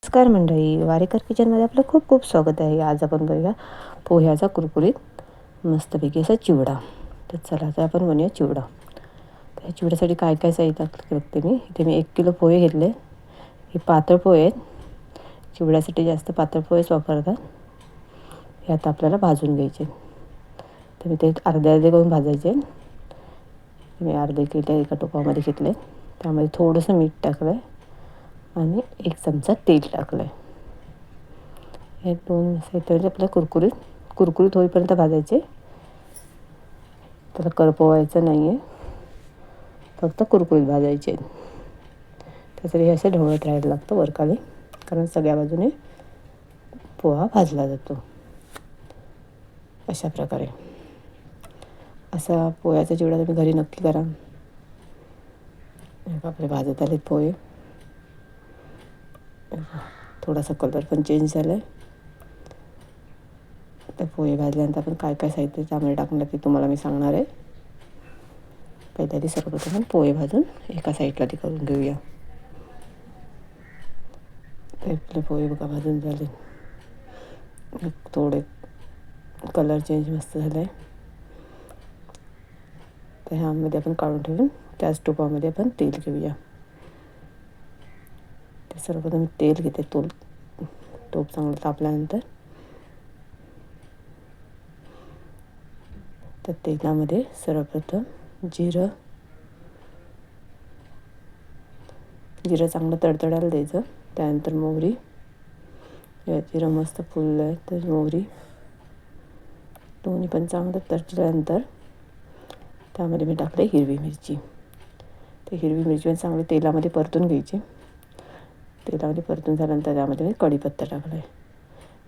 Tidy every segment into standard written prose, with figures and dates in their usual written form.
नमस्कार मंडळी, वारेकर किचनमध्ये आपलं खूप खूप स्वागत आहे. आज आपण बघूया पोह्याचा कुरकुरीत मस्तपैकी असा चिवडा. तर चला आता आपण बनवूया चिवडा. त्या चिवड्यासाठी काय काय साहित्य बघते मी. इथे मी 1 किलो पोहे घेतले. हे पातळ पोहे आहेत. चिवड्यासाठी जास्त पातळ पोहेच वापरतात. हे आता आपल्याला भाजून घ्यायचे. तर मी ते अर्धे अर्धे करून भाजायचे. मी अर्धे किलो एका टोपामध्ये घेतले. त्यामध्ये थोडंसं मीठ टाकलं आहे आणि 1 चमचा तेल टाकलं आहे. हे दोन साहित्य आपल्याला कुरकुरीत होईपर्यंत भाजायचे. त्याला करपवायचं नाही आहे, फक्त कुरकुरीत भाजायचे. त्यासाठी हे असं ढवळत राहायला लागतं वरखाली, कारण सगळ्या बाजूने पोहा भाजला जातो. अशा प्रकारे असा पोह्याचा चिवडा तुम्ही घरी नक्की करा. आपले भाजत आलेत पोहे. थोडासा कलर पण चेंज झाला आहे. तर पोहे भाजल्यानंतर आपण काय काय साहित्य त्यामध्ये टाकणार ते तुम्हाला मी सांगणार आहे. पहिल्या आधी सर्वप्रथम आपण पोहे भाजून एका साईडला ते करून घेऊया. तर आपले पोहे बघा भाजून झाले. थोडे कलर चेंज मस्त झाला आहे. तर ह्यामध्ये आपण काढून ठेवून त्याच टोपामध्ये आपण तेल घेऊया. ते सर्वप्रथम मी तेल घेते. टोप चांगलं तापल्यानंतर त्या तेलामध्ये सर्वप्रथम जिरं चांगलं तडतडायला द्यायचं. त्यानंतर मोहरी. जिरं मस्त फुललं आहे तर मोहरी दोन्ही पण चांगलं तडतडल्यानंतर त्यामध्ये मी टाकले हिरवी मिरची. ते हिरवी मिरची पण चांगली तेलामध्ये परतून घ्यायची. तेलामध्ये परतून झाल्यानंतर त्यामध्ये मी कढीपत्ता टाकला आहे.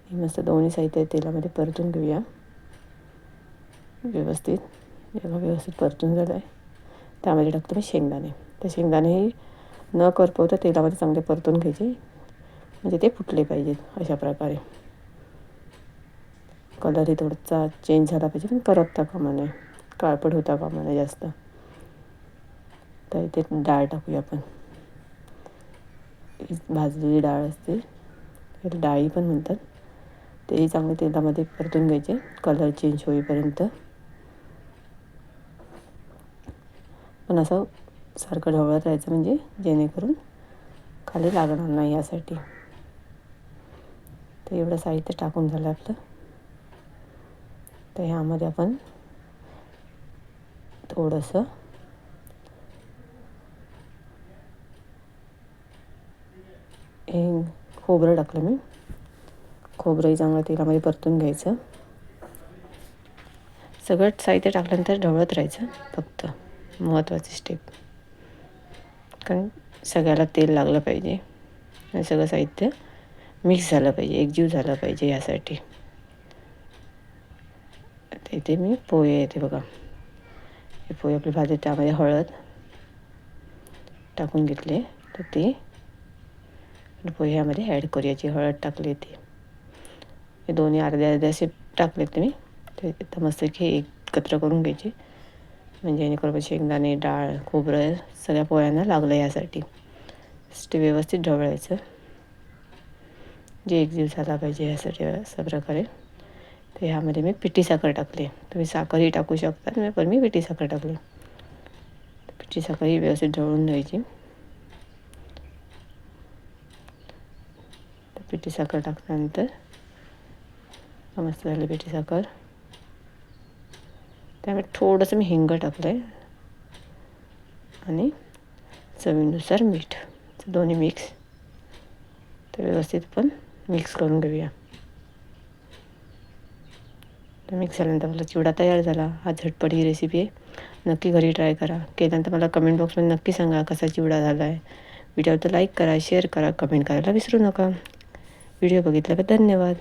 हे मस्त दोन्ही साहित्य तेलामध्ये परतून घेऊया व्यवस्थित. जेव्हा व्यवस्थित परतून झालं आहे त्यामध्ये टाकतो मी शेंगदाणे. तर शेंगदाणे हे न करपवता तेलामध्ये चांगले परतून घ्यायचे, म्हणजे ते फुटले पाहिजेत. अशा प्रकारे कलरही थोडासा चेंज झाला पाहिजे, पण करपता कामा नये, काळपट होता कामा नये जास्त. तर इथे डाळ टाकूया आपण. भाजलेली डाळ असते, त्याला डाळी पण म्हणतात. तेही चांगले तेलामध्ये परतून घ्यायचे कलर चेंज होईपर्यंत. पण असं सारखं ढवळत राहायचं, म्हणजे जेणेकरून खाली लागणार नाही यासाठी. तर एवढं साहित्य टाकून झालं आपलं. तर ह्यामध्ये आपण थोडंसं हे खोबरं टाकलं मी. खोबरंही चांगलं तेलामध्ये परतून घ्यायचं. सगळं साहित्य टाकल्यानंतर ढवळत राहायचं फक्त, महत्त्वाची स्टेप. कारण सगळ्याला तेल लागलं पाहिजे आणि सगळं साहित्य मिक्स झालं पाहिजे, एकजीव झालं पाहिजे यासाठी. इथे मी पोहे येते बघा. हे पोहे आपले भाजले, त्यामध्ये हळद टाकून घेतले. तर ते पोहे ह्यामध्ये ॲड करूयाची. हळद टाकली ती. हे दोन्ही अर्ध्या अर्ध्या असे टाकले मी. ते तर मस्त की एकत्र करून घ्यायचे, म्हणजे जेणेकरून शेंगदाणे, डाळ, खोबरं सगळ्या पोह्यांना लागलं यासाठी. ते व्यवस्थित ढवळायचं, जे एकजीव झाला पाहिजे यासाठी अशा प्रकारे. तर ह्यामध्ये मी पिठी साखर टाकली. तुम्ही साखरही टाकू शकता, पण मी पिठी साखर टाकली. पिठी साखर ही व्यवस्थित ढवळून घ्यायची. पिठी साखर टाकल्यानंतर मस्त झालं पिठी साखर. त्यामुळे थोडंसं मी हिंग टाकलं आहे आणि चवीनुसार मीठ. दोन्ही मिक्स. तर व्यवस्थित पण मिक्स करून घेऊया. तर मिक्स झाल्यानंतर आपला चिवडा तयार झाला. हा झटपट ही रेसिपी आहे, नक्की घरी ट्राय करा. केल्यानंतर मला कमेंट बॉक्समध्ये नक्की सांगा कसा चिवडा झाला आहे. व्हिडिओ तर लाईक करा, शेअर करा, कमेंट करायला विसरू नका. व्हिडिओ बघितल्याबद्दल धन्यवाद.